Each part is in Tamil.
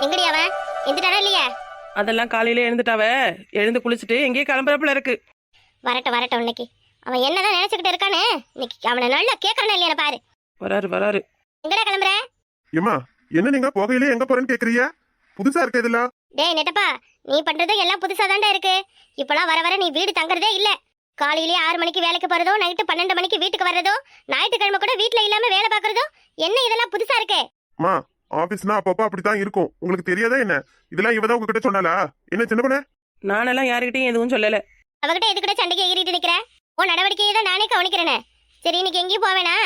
எங்கடி அவன் எந்திட்டானா இல்லையா? அதெல்லாம் காலையில எழுந்துட்டாவ. எழுந்து குளிச்சுட்டு எங்கேயும் கிளம்புறப்புல இருக்கு. வரட்டும் வரட்டும். இன்னைக்கு அவன் என்னதான் நினைச்சுக்கிட்டு இருக்கானே, இன்னைக்கு அவனை நல்லா கேட்கறானே இல்லையா பாரு. வராரு வராரு. எங்கடா கிளம்புற? ஏமா என்ன நீங்க போகையிலே எங்க போறேன்னு கேக்குறீங்க? புதுசா இருக்கு இதெல்லாம். டேய் நெட்டப்பா, நீ பண்றது எல்லாம் புதுசா தாண்டா இருக்கு. இப்பெல்லாம் வர வர நீ வீடு தங்குறதே இல்ல. காலையிலே 6 மணிக்கு வேலைக்கு போறதோ, நைட்டு 12 மணிக்கு வீட்டுக்கு வர்றதோ, ஞாயிற்றுக்கிழமை கூட வீட்டுல இல்லாம வேலை பாக்குறதோ, என்ன இதெல்லாம் புதுசா இருக்கே? மா ஆபீஸ்னா அப்பப்ப அப்படித்தான் இருக்கும், உங்களுக்கு தெரியாதா என்ன? இதெல்லாம் இவதான் உங்ககிட்ட சொன்னாலா? என்ன சின்ன பொண்ணு? நானெல்லாம் யாருக்கிட்டையும் எதுவும் சொல்லல. அவகிட்ட எதுக்கிட்ட சண்டைக்கு எகிரிட்டு நிக்கிற? உன் நடவடிக்கையை தான் நானே கவனிக்கிறேனே. சரி, இன்னைக்கு எங்கேயும் போவேனா?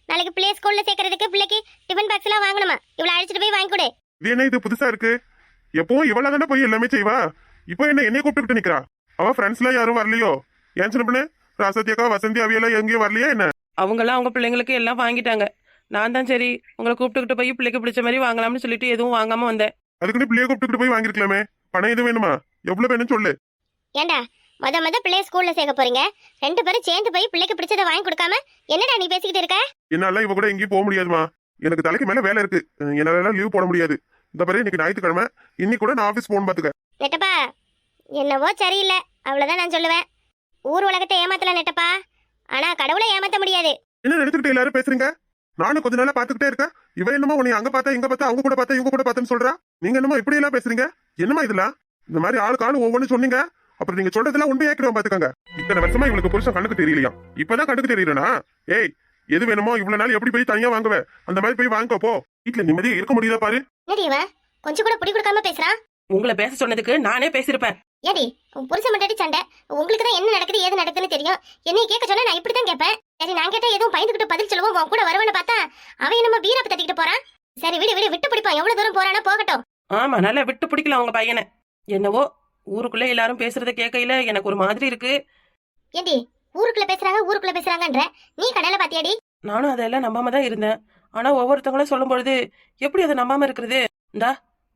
நாளைக்கு பிள்ளை ஸ்கூல்ல சேர்க்கறதுக்கு பிள்ளைக்கு டிஃபன் பாக்ஸ் எல்லாம் வாங்கணுமா? இவ்வளவு அழைச்சிட்டு போய் வாங்கி கொடு. இது என்ன இது புதுசா இருக்கு? எப்பவும் இவளா தானே போய் எல்லாமே செய்வா. இப்போ என்ன என்னைய கூப்பிட்டு நிக்கிறா? அவ ஃப்ரெண்ட்ஸ் எல்லாம் யாரும் வரலையோ? ஏன் சின்ன பொண்ணு, ராசத்தியக்கா வசந்தி அவியெல்லாம் எங்கேயும் வரலையா என்ன? அவங்கெல்லாம் அவங்க பிள்ளைங்களுக்கு எல்லாம் வாங்கிட்டாங்க. நான் தான் சரி உங்களை கூப்பிட்டுக்கிட்டு போய் பிள்ளைக்கு பிடிச்ச மாதிரி வாங்கலாம்னு சொல்லிட்டு எதுவும் வாங்காம வந்தேன். அதுக்குன்னு பிள்ளைய கூப்பிட்டு போய் வாங்கிருக்கலாமே. பணம் எதுவும் வேணுமா? எவ்வளவு வேணும்னு சொல்லு. ஏண்டா மொத பிள்ளைய ஸ்கூல்ல சேர்க்க போறீங்க, 2 பேரும் சேர்ந்து போய் பிள்ளைக்கு பிடிச்சதை வாங்கி கொடுக்காம என்னடா நீ பேசிக்கிட்டு இருக்க? என்னால இவ கூட எங்கேயும் போக முடியாதுமா. எனக்கு தலைக்கு மேல வேலை இருக்கு, என்னால லீவ் போட முடியாது. இந்த பாரு, இன்னைக்கு ஞாயிற்றுக்கிழமை, இன்னைக்கு கூட நான் ஆபீஸ் போகணும் பாத்துக்க. நெட்டப்பா, என்னவோ சரியில்லை, அவ்வளவுதான் நான் சொல்லுவேன். ஊர் உலகத்தை ஏமாத்தல நெட்டப்பா, ஆனா கடவுளை ஏமாத்த முடியாது. என்ன நினைச்சுக்கிட்டு எல்லாரும் பேசுறீங்க? நானும் கொஞ்ச நாளா பாத்துக்கிட்டே இருக்கேன். இவ என்னமா உன்னை அங்க பார்த்தா இங்க பார்த்தா அவங்க கூட பார்த்தா இவங்க கூட பார்த்தேன்னு சொல்றா. நீங்க என்னமா இப்படி எல்லாம் பேசுறீங்க? என்னமா இதெல்லாம்? இந்த மாதிரி ஆளுக்கு ஆளு ஒவ்வொன்னு சொன்னீங்க, அப்புறம் நீங்க சொல்றதெல்லாம் உண்மையாக்கிடுவோம் பாத்துக்கோங்க. இத்தனை வருஷமா இவளுக்கு புருஷன் கண்ணுக்கு தெரியலையா? இப்பதான் கண்ணுக்கு தெரியறனா? ஏய், எது வேணுமோ இவ்வளவு நாள் எப்படி போய் தனியா வாங்குவேன், அந்த மாதிரி போய் வாங்க போ. வீட்டுல நிம்மதியா இருக்க முடியுதா பாரு. என்னடி இவன் கொஞ்சம் கூட புடி கொடுக்காம பேசுறான்? உங்களை பேச சொன்னதுக்கு நானே பேசிருப்பேன். ஏடி உன் புருஷன் மட்டும் சண்டை, உங்களுக்கு தான் என்ன நடக்குது ஏது நடக்குதுன்னு தெரியும். என்னைய கேட்க சொன்னா நான் இப்படிதான் கேட்பேன். சரி, நான் கேட்டா எதுவும் பயந்துகிட்டு பதில் சொல்லுவோம் உன் கூட வருவேன்னு பார்த்தா அவன் என்னமோ வீரப்ப தட்டிக்கிட்டு போறான். சரி விடு விடு, விட்டு பிடிப்பான். எவ்வளவு தூரம் போறானா போகட்டும். ஆமா, நல்லா விட்டு பிடிக்கலாம் உங்க பையனை. என்னவோ ஊருக்குள்ள எல்லாரும் பேசுறத கேட்கையில எனக்கு ஒரு மாதிரி இருக்கு. ஏடி ஊருக்குள்ள பேசுறாங்கன்ற நீ கடையில பாத்தியாடி? நானும் அதெல்லாம் நம்பாம தான் இருந்தேன். ஆனா ஒவ்வொருத்தவங்களும் சொல்லும் பொழுது எப்படி அதை நம்பாம இருக்கிறது? இந்தா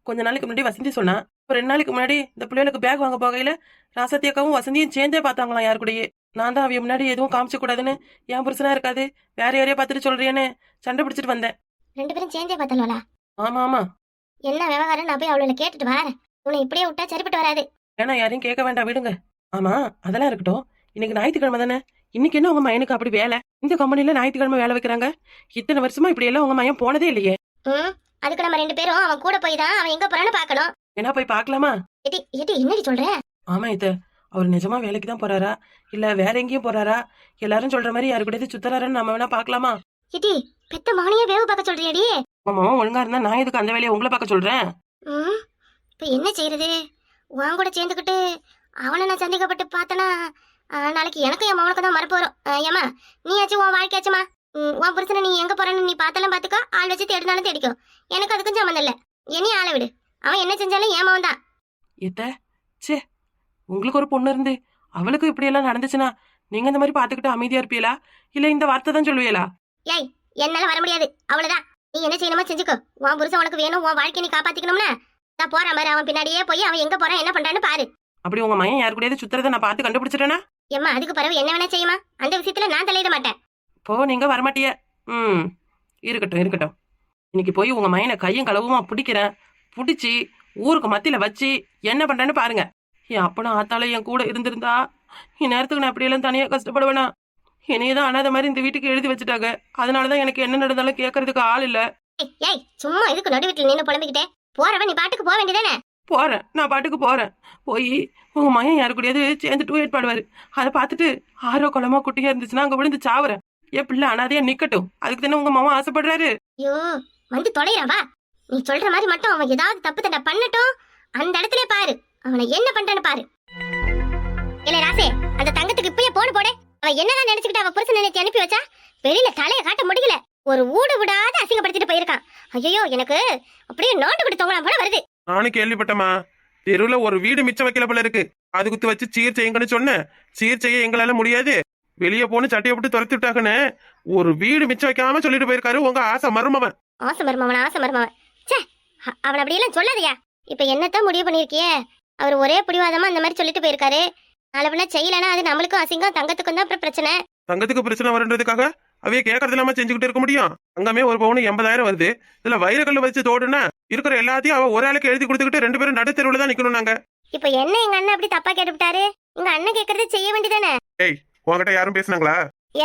கொஞ்ச நாளைக்கு முன்னாடி வசந்தி சொன்னா, ஒரு 2 நாளைக்கு முன்னாடி இந்த பிள்ளைகளுக்கு பேக் வாங்க போகையில ராசத்தியக்காவும் வசந்தியும் சேர்ந்தே பார்த்தாங்களாம் யாரு கூடயே. நான் தான் அவைய முன்னாடி எதுவும் காமிச்சு கூடாதுன்னு, என் புருஷனா இருக்காது வேற யாரையே பார்த்துட்டு சொல்றியேன்னு சண்டை பிடிச்சிட்டு வந்தேன். 2 பேரும் சேர்ந்தே பார்த்தோம்ல? ஆமா ஆமா. என்ன விவகாரம்? நான் போய் அவளை கேட்டுட்டு வரேன். உன்னை இப்படியே விட்டா சரிப்பட்டு வராது. ஏன்னா யாரையும் கேட்க வேண்டாம், விடுங்க. ஆமா, அதெல்லாம் இருக்கட்டும். இன்னைக்கு ஞாயிற்றுக்கிழமை தானே, இன்னைக்கு என்ன உங்க மயனுக்கு அப்படி வேலை? இந்த கம்பெனில ஞாயிற்றுக்கிழமை வேலை வைக்கிறாங்க. இத்தனை வருஷமா இப்படி எல்லாம் உங்க மயன் போனதே இல்லையே. அதுக்கு நம்ம 2 பேரும் அவன் கூட போய் தான் அவன் எங்க போறான்னு பாக்கணும். என்ன போய் பாக்கலாமா? ஏடி என்னடி சொல்ற? ஆமா இத்த, அவர் நிஜமா வேலைக்கு தான் போறாரா இல்ல வேற எங்கேயும் போறாரா? எல்லாரும் சொல்ற மாதிரி யாரு கூட சுத்தறாருன்னு நம்ம வேணா பாக்கலாமா? ஏடி பெத்த மகனையே வேவு பார்க்க சொல்றியாடி? ஆமா, ஒழுங்கா இருந்தா நான் எதுக்கு அந்த வேலையை உங்களை பார்க்க சொல்றேன்? இப்ப என்ன செய்யறது? உன் கூட சேர்ந்துக்கிட்டு அவனை நான் சந்தேகப்பட்டு பார்த்தனா நாளைக்கு எனக்கு என் மகனுக்கு தான் மறப்பு வரும். ஏமா நீயாச்சும் உன் வாழ்க்கையாச்சுமா, உன் புருஷனை நீ எங்க போறன்னு நீ பார்த்தாலும் பாத்துக்கோ, ஆள் வச்சு தேடினாலும் தேடிக்கும். எனக்கு அதுக்கும் சம்மந்தம் இல்ல. என்னையும் ஆளை விடு, அவன் என்ன செஞ்சாலும் ஏன் மகன் தான். ஏத்த சே, உங்களுக்கு ஒரு பொண்ணு இருந்து அவளுக்கு இப்படி எல்லாம் நடந்துச்சுன்னா நீங்க இந்த மாதிரி பாத்துக்கிட்டு அமைதியா இருப்பீங்களா இல்ல இந்த வார்த்தை தான் சொல்லுவீங்களா? ஏய், என்னால வர முடியாது, அவ்வளவுதான். நீ என்ன செய்யணுமோ செஞ்சுக்கோ. உன் புருஷன் உனக்கு வேணும், உன் வாழ்க்கையை நீ காப்பாத்திக்கணும்னா நான் போறேன் மாதிரி அவன் பின்னாடியே போய் அவன் எங்க போறான் என்ன பண்றான்னு பாரு. அப்படி உங்க மையன் யாரு கூடயாவது சுத்துறதை நான் பார்த்து கண்டுபிடிச்சிட்டேனா? ஏம்மா அதுக்கு பிறகு என்ன வேணா செய்யுமா, அந்த விஷயத்துல நான் தலையிட மாட்டேன். போ, நீங்க வரமாட்டிய. இருக்கட்டும் இருக்கட்டும். இன்னைக்கு போய் உங்க மையனை கையும் களவுமா பிடிக்கிறேன். பிடிச்சி ஊருக்கு மத்தியில வச்சு என்ன பண்றேன்னு பாருங்க. என் அப்பனும் ஆத்தாலும் என் கூட இருந்திருந்தா இந்நேரத்துக்கு நான் அப்படியெல்லாம் தனியா கஷ்டப்படுவேனா? என்னையதான் அனாத மாதிரி இந்த வீட்டுக்கு எழுதி வச்சுட்டாங்க. அதனாலதான் எனக்கு என்ன நடந்தாலும் கேட்கறதுக்கு ஆள் இல்ல. ஏய் சும்மா இதுக்கு நடு வீட்டுல நின்னு புலம்பிக்கிட்டே போறவன் நீ பாட்டுக்கு போக வேண்டியதானே? போறேன், நான் பாட்டுக்கு போறேன். போய் உங்க மையன் யாரு கூடயாவது சேர்ந்து டூயட் பாடுவாரு. அதை பார்த்துட்டு ஆரோ குளமா குட்டியா இருந்துச்சுன்னா அங்க விழுந்து சாவுறேன். என் பிள்ளை அனாதையா நிக்கட்டும், அதுக்கு தானே உங்க மாமா ஆசைப்படுறாரு. ஐயோ வந்து தொலைறான் வா. நீ சொல்ற மாதிரி மட்டும் அவன் ஏதாவது தப்பு தண்டை பண்ணட்டும், அந்த இடத்துல பாரு அவனை என்ன பண்றான்னு பாரு. இல்ல ராசே, அந்த தங்கத்துக்கு இப்பயே போன போடு. அவன் என்னதான் நினைச்சுக்கிட்டு அவன் புருஷன் நினைச்சு அனுப்பி வச்சா வெளியில தலைய காட்ட முடியல. ஒரு ஊடு விடாத அசிங்கப்படுத்திட்டு போயிருக்கான். ஐயோ எனக்கு அப்படியே நோட்டு விட்டு தொங்கலாம் போல வருது. நானும் கேள்விப்பட்டமா, தெருவுல ஒரு வீடு மிச்சம் வைக்கல போல இருக்கு. அது குத்து வச்சு சீர் செய்யுங்கன்னு சொன்னேன். சீர் செய்ய எங்களால முடியாது, வெளியே போன்னு சட்டையை போட்டு துரத்தி விட்டாங்கன்னு ஒரு வீடு மிச்சம் வைக்காம சொல்லிட்டு போயிருக்காரு உங்க ஆசை மருமவன். ஆசை மருமவன் சே, அவன் அப்படியெல்லாம் சொல்லாதயா. இப்ப என்னத்தான் முடிவு பண்ணிருக்கியே? அவர் ஒரே பிடிவாதமா அந்த மாதிரி சொல்லிட்டு போயிருக்காரு. நாளை செய்யலன்னா அது நம்மளுக்கும் அசிங்கம், தங்கத்துக்கும் தான் பிரச்சனை. தங்கத்துக்கு பிரச்சனை வரன்றதுக்காக அவைய கேட்கறது இல்லாம செஞ்சுக்கிட்டு இருக்க முடியும்? அங்கமே ஒரு பவுன் 80,000 வருது. இதுல வைரக்கல்லு வச்சு தோடுனா இருக்கிற எல்லாத்தையும் அவ ஒரு ஆளுக்கு எழுதி கொடுத்துக்கிட்டு 2 பேரும் நடுத்தெருவுல தான் நிக்கணும் நாங்க. இப்ப என்ன எங்க அண்ணன் அப்படி தப்பா கேட்டுவிட்டாரு? எங்க அண்ணன் கேக்குறத செய்ய வேண்டியதானே? ஏய், உன்கிட்ட யாரும் பேசுனாங்களா?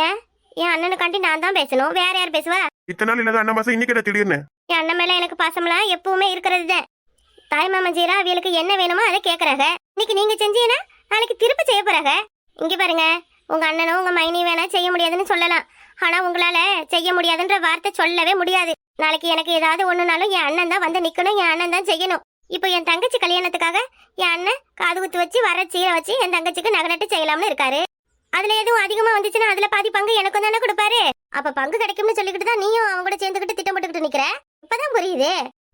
ஏன் என் அண்ணனுக்காண்டி நான் தான் பேசணும், வேற யார் பேசுவா? இத்தனை நாள் இல்லாத அண்ணன் மாசம் இன்னைக்கு திடீர்னு என் அண்ணன் மேல எனக்கு பாசம்லாம் எப்பவுமே இருக்கிறது தான். தாய் மாமன் ஜீரா அவளுக்கு என்ன வேணுமோ அதை கேக்குறாங்க. இன்னைக்கு நீங்க செஞ்சீங்கன்னா நாளைக்கு திருப்பி செய்ய போறாங்க. இங்க பாருங்க, உங்க அண்ணனும் உங்க மைனி வேணா செய்ய முடியாதுன்னு சொல்லலாம். ஆனா உங்களால செய்ய முடியாதுன்ற வார்த்தை சொல்லவே முடியாது. நாளைக்கு எனக்கு ஏதாவது ஒண்ணுனாலும் என் அண்ணன் தான் வந்து நிக்கணும், என் அண்ணன் தான் செய்யணும். இப்போ என் தங்கச்சி கல்யாணத்துக்காக என் அண்ணன் காது குத்து வச்சு வர சீரை வச்சு என் தங்கச்சிக்கு நகநட்டு செய்யலாம்னு இருக்காரு. அதுல எதுவும் அதிகமா வந்துச்சுன்னா அதுல பாதி பங்கு எனக்கும் தானே கொடுப்பாரு. அப்ப பங்கு கிடைக்கும்னு சொல்லிக்கிட்டு தான் நீயும் அவங்க கூட சேர்ந்துக்கிட்டு திட்டம் போட்டுக்கிட்டு நிக்கிற. இப்பதான் புரியுது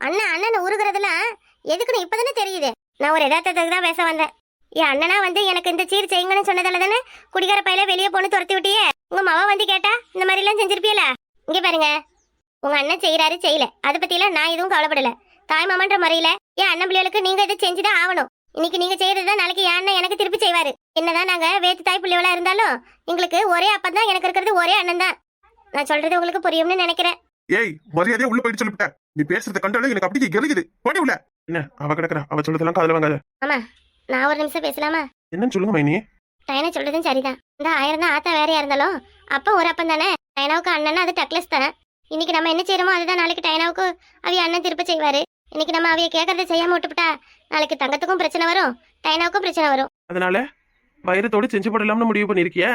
அண்ணன் உருகுறதுலாம் எதுக்குன்னு இப்பதானே தெரியுது. நான் ஒரு யதார்த்தத்துக்கு தான் பேச வந்தேன். என் அண்ணனா வந்து எனக்கு இந்த சீர் செய்யுங்கன்னு சொன்னதால தானே குடிகார பையில வெளியே போன்னு துரத்தி விட்டியே. உங்க மவ வந்து கேட்டா இந்த மாதிரி எல்லாம் செஞ்சிருப்பியல. இங்க பாருங்க, உங்க அண்ணன் செய்யறாரு செய்யல அதை பத்தி எல்லாம் நான் எதுவும் கவலைப்படல. தாய் மாமன்ற முறையில என் அண்ணன் பிள்ளைகளுக்கு நீங்க இதை செஞ்சுதான் ஆகணும். இன்னைக்கு நீங்க செய்யறதுதான் நாளைக்கு என் அண்ணன் எனக்கு திருப்பி செய்வாரு. என்னதான் நாங்க வேத்து தாய் பிள்ளைகளா இருந்தாலும் எங்களுக்கு ஒரே அப்பன் தான், எனக்கு இருக்கிறது ஒரே அண்ணன் தான். நான் சொல்றது உங்களுக்கு புரியும்னு நினைக்கிறேன். ஏய், மரியாதையா உள்ள போயிட்டு சொல்லிவிட்ட. நீ பேசுறத கண்டாலும் எனக்கு அப்படி கெலுகுது. போடி உள்ள. என்ன அவ கிடக்குறா, அவ சொல்றதெல்லாம் காதுல வாங்காத. ஆமா, நான் ஒரு நிமிஷம் பேசலாமா? என்னன்னு சொல்லுங்க மைனி. டைனா சொல்றதும் சரிதான். இந்த 1000 தான் ஆத்தா வேறையா இருந்தாலும் அப்ப ஒரு அப்பன் தானே. டைனாவுக்கு அண்ணன் அது டக்லஸ் தானே. இன்னைக்கு நம்ம என்ன செய்யறோமோ அதுதான் நாளைக்கு டைனாவுக்கு அவிய அண்ணன் திருப்ப செய்வாரு. இன்னைக்கு நம்ம அவைய கேட்கறத செய்யாம விட்டுவிட்டா நாளைக்கு தங்கத்துக்கும் பிரச்சனை வரும், டைனாவுக்கும் பிரச்சனை வரும். அதனால வைரத்தோடு செஞ்சு போடலாம்னு முடிவு பண்ணிருக்கியா?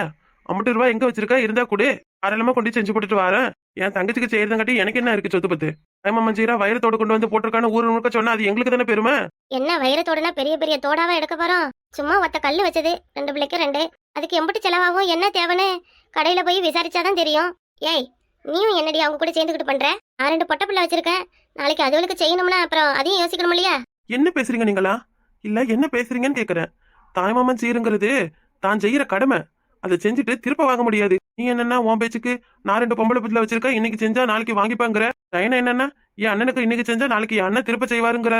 50 ரூபாய் எங்க வச்சிருக்கா? இருந்தா கூட தாராளமா கொண்டு செஞ்சு போட்டுட்டு வரேன். என் தங்கச்சிக்கு செய்யறதங்காட்டி எனக்கு என்ன இருக்கு சொத்து பத்து? டைமம்மா ஜீரா வைரத்தோடு கொண்டு வந்து போட்டிருக்கான்னு ஊரு முழுக்க சொன்னா அது எங்களுக்கு தானே பெருமை. என்ன வைரத்தோடனா பெரிய பெரிய தோடாவா எடுக்க போறோம்? சும்மா ஒத்த கல்லு வச்சது 2 பிள்ளைக்கு 2. அதுக்கு எம்பிட்டு செலவாகும், என்ன தேவைன்னு கடையில போய் விசாரிச்சாதான் தெரியும். ஏய், நீயும் என்னடி அவங்க கூட சேர்ந்துக்கிட்டு பண்ற? நான் 2 பொட்ட பிள்ளை வச்சிருக்கேன். நாளைக்கு அதுகளுக்கு செய்யணும்னா அப்புறம் அதையும் யோசிக்கணும் இல்லையா? என்ன பேசுறீங்க நீங்களா? இல்ல என்ன பேசுறீங்கன்னு கேக்குறேன். தாய்மாமன் சீருங்கிறது தான் செய்யற கடமை. அதை செஞ்சுட்டு திருப்ப வாங்க முடியாது. நீ என்னன்னா உன் பேச்சுக்கு நான் 2 பொம்பளை பிள்ளை வச்சிருக்க, இன்னைக்கு செஞ்சா நாளைக்கு வாங்கிப்பாங்கிற. டைனா என்னன்னா என் அண்ணனுக்கு இன்னைக்கு செஞ்சா நாளைக்கு என் அண்ணன் திருப்ப செய்வாருங்கிற.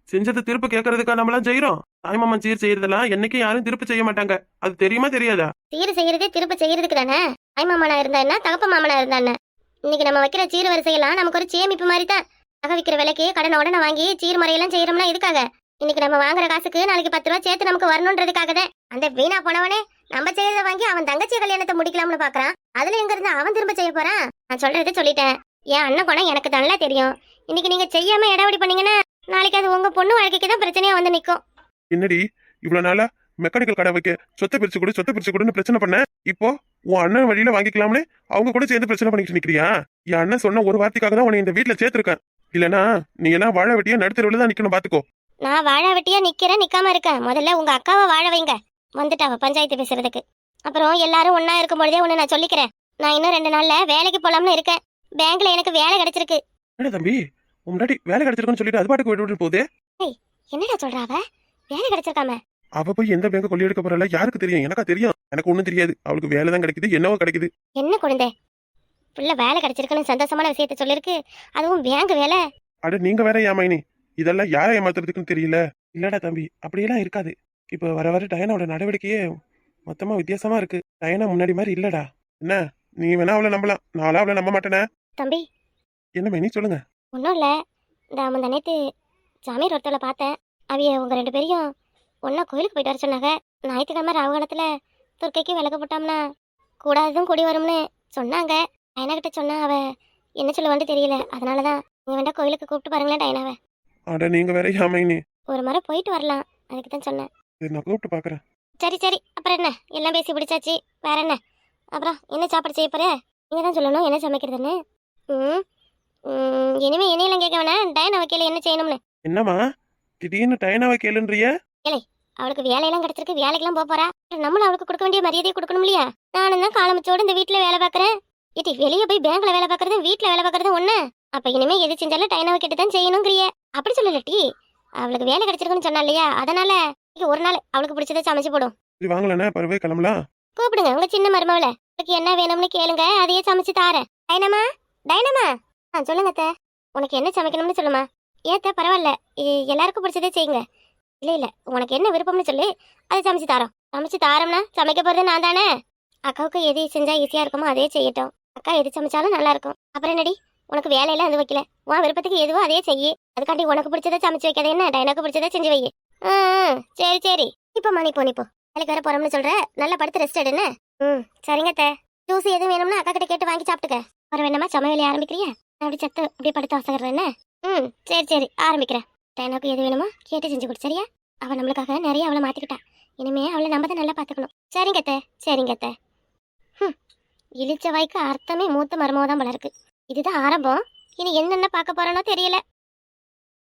செஞ்சது திருப்ப கேட்கறதுக்கா நம்மளாம் செய்யறோம்? தாய்மாமன் சீர் செய்யறதெல்லாம் என்னைக்கும் யாரும் திருப்ப செய்ய மாட்டாங்க. அது தெரியுமா தெரியாதா? சீர் செய்யறதே திருப்ப செய்யறதுக்கு தானே. தாய் மாமனா இருந்தா என்ன, தகப்ப மாமனா இருந்தா என்ன? இன்னைக்கு நம்ம வைக்கிற சீர் வரிசையெல்லாம் நமக்கு ஒரு சேமிப்பு மாதிரி தான். நகை விற்கிற விலைக்கு கடனை உடனே வாங்கி சீர் முறையெல்லாம் செய்யறோம்னா இதுக்காக. இன்னைக்கு நம்ம வாங்குற காசுக்கு நாளைக்கு 10 ரூபாய் சேர்த்து நமக்கு வரணுன்றதுக்காக தான். அந்த வீணா போனவனே நம்ம செய்யறத வாங்கி அவன் தங்கச்சி கல்யாணத்தை முடிக்கலாம்னு பாக்குறான். அதுல எங்க இருந்து அவன் திரும்ப செய்ய போறான்? நான் சொல்றதை சொல்லிட்டேன். என் அண்ணன் குணம் எனக்கு நல்லா தெரியும். இன்னைக்கு நீங்க செய்யாம இடவடி பண்ணீங்கன்னா நாளைக்கு அது உங்க பொண்ணு வாழ்க்கைக்கு தான் பிரச்சனையா வந்து நிக்கும். என்னடி இவ்வளவு நாளா மெக்கானிக்கல் கடை வைக்க சொத்தை பிரிச்சு கொடுன்னு பிரச்சனை பண்ண, இப்போ உன் அண்ணன் வழியில வாங்கிக்கலாம்னு அவங்க கூட சேர்ந்து பிரச்சனை பண்ணிட்டு நிக்கிறியா? என் அண்ணன் சொன்ன ஒரு வார்த்தைக்காக தான் உன்னை இந்த வீட்டுல சேர்த்திருக்கேன். இல்லனா நீ எல்லாம் வாழ வெட்டியா நடுத்தருவுல தான் நிக்கணும், பாத்துக்கோ. நான் வாழ வெட்டியா நிக்கிறேன், நிக்காம இருக்கேன். முதல்ல உங்க அக்காவை வாழ வைங்க. வந்துட்டாவ பஞ்சாயத்து பேசுறதுக்கு. அப்புறம் எல்லாரும் ஒன்னா இருக்கும் பொழுதே ஒண்ணு நான் சொல்லிக்கிறேன். நான் இன்னும் 2 நாள்ல வேலைக்கு போலாம்னு இருக்கேன். பேங்க்ல எனக்கு வேலை கிடைச்சிருக்கு. என்ன தம்பி, முன்னாடி வேலை கிடைச்சிருக்குன்னு சொல்லிட்டு அது பாட்டுக்கு விட்டு போகுது. என்னடா சொல்றாவ? வேலை கிடைச்சிருக்காம? அவ போய் எந்த பேங்க கொள்ளி எடுக்க போறல யாருக்கு தெரியும்? எனக்கா தெரியும்? எனக்கு ஒண்ணும் தெரியாது. அவளுக்கு வேலை தான் கிடைக்குது, என்னவோ கிடைக்குது. என்ன குழந்தை புள்ள வேலை கிடைச்சிருக்குன்னு சந்தோஷமான விஷயத்த சொல்லிருக்கு, அதுவும் பேங்க் வேலை. அட நீங்க வேற ஏமாயினி, இதெல்லாம் யாரை ஏமாத்துறதுக்குன்னு தெரியல. இல்லடா தம்பி, அப்படியெல்லாம் இருக்காது. இப்ப வர வர டயனாவோட நடவடிக்கையே மொத்தமா வித்தியாசமா இருக்கு. டயனா முன்னாடி மாதிரி இல்லடா. என்ன நீ வேணா அவளை நம்பலாம், நானும் அவளை நம்ப மாட்டேனே. தம்பி என்ன மைனி சொல்லுங்க. ஒன்றும் இல்லை, இந்த அவன் நேற்று சாமியார் ஒருத்தவளை பார்த்தேன். அவிய உங்க 2 பேரையும் ஒன்றா கோயிலுக்கு போயிட்டு வர சொன்னாங்க. ஞாயிற்றுக்கிழமை ராவுகாலத்தில் துர்க்கைக்கு விளக்கு போட்டோம்னா கூடாததும் கூடி வரும்னு சொன்னாங்க. டைனாகிட்ட சொன்னா அவ என்ன சொல்லுவான்னு தெரியல. அதனால தான் நீங்கள் வேண்டாம் கோயிலுக்கு கூப்பிட்டு பாருங்களேன் டைனாவை. அட நீங்க வேற ஏமாயினி. ஒரு முறை போயிட்டு வரலாம், அதுக்கு தான் சொன்னேன். சரி நான் கூப்பிட்டு பாக்குறேன். சரி அப்புறம் என்ன, எல்லாம் பேசி பிடிச்சாச்சு, வேற என்ன? அப்புறம் என்ன சாப்பாடு செய்ய போற? நீங்கள் தான் சொல்லணும் என்ன சமைக்கிறதுன்னு. இனிமே என்னையெல்லாம் கேட்க வேணாம், டைனா வைக்கல என்ன செய்யணும்னு. என்னம்மா திடீர்னு டயனாவை கேளுன்றிய? அவளுக்கு வேலையெல்லாம் கிடைச்சிருக்கு, வேலைக்கெல்லாம் போக போறா. நம்மளும் அவளுக்கு கொடுக்க வேண்டிய மரியாதையை கொடுக்கணும் இல்லையா? நானும் தான் காலமிச்சோடு இந்த வீட்டுல வேலை பாக்குறேன். ஏட்டி வெளியே போய் பேங்க்ல வேலை பாக்குறதும் வீட்டுல வேலை பாக்குறதும் ஒண்ணு. அப்ப இனிமே எது செஞ்சாலும் டைனாவை கேட்டு தான் செய்யணுங்கிறிய. அப்படி சொல்லலட்டி, அவளுக்கு வேலை கிடைச்சிருக்குன்னு சொன்னா இல்லையா, அதனால ஒரு நாள் அவளுக்கு பிடிச்சதை சமைச்சு போடும். இது வாங்கலன்னா பருவே கிளம்பலாம். கூப்பிடுங்க உங்க சின்ன மருமவள, உங்களுக்கு என்ன வேணும்னு கேளுங்க, அதையே சமைச்சு தாரேன். டைனமா சொல்லுங்க அத்தை, உனக்கு என்ன சமைக்கணும்னு சொல்லுமா. ஏத்த பரவாயில்ல, எல்லாருக்கும் பிடிச்சதே செய்யுங்க. இல்ல உனக்கு என்ன விருப்பம்னு சொல்லு, அதை சமைச்சு தாரோம். சமைச்சு தாரோம்னா சமைக்க போறது நான் தானே. அக்காவுக்கு எது செஞ்சா ஈஸியா இருக்குமோ அதே செய்யட்டும். அக்கா எது சமைச்சாலும் நல்லா இருக்கும். அப்புறம் என்னடி, உனக்கு வேலையெல்லாம் எதுவும் வைக்கல, உன் விருப்பத்துக்கு எதுவோ அதே செய்யி. அதுக்காண்டி உனக்கு பிடிச்சதை சமைச்சு வைக்காத என்ன, எனக்கு பிடிச்சதை செஞ்சு வை. சரி சரி, இப்போ மணி போ, நீ போ. வேலைக்கு வர போறோம்னு சொல்ற, நல்லா படுத்து ரெஸ்ட் எடுன்னு. சரிங்க அத்தை. ஜூஸ் எதுவும் வேணும்னா அக்கா கிட்ட கேட்டு வாங்கி சாப்பிட்டுக்க. வர வேணாமா, சமையல் ஆரம்பிக்கிறியா? நான் அப்படி சத்து அப்படியே படுத்து அவசகிறேன் என்ன. சரி சரி, ஆரம்பிக்கிறேன். எனக்கு எது வேணுமோ கேட்டு செஞ்சு கொடு, சரியா? அவள் நம்மளுக்காக நிறைய அவளை மாத்திக்கிட்டா. இனிமே அவளை நம்ம தான் நல்லா பார்த்துக்கணும். சரிங்க அத்தை, சரிங்க அத்தை. இழிச்ச வாய்க்கு அர்த்தமே மூத்த மருமக தான் போல இருக்கு. இதுதான் ஆரம்பம். இனி என்னென்ன பார்க்க போறோனோ தெரியல.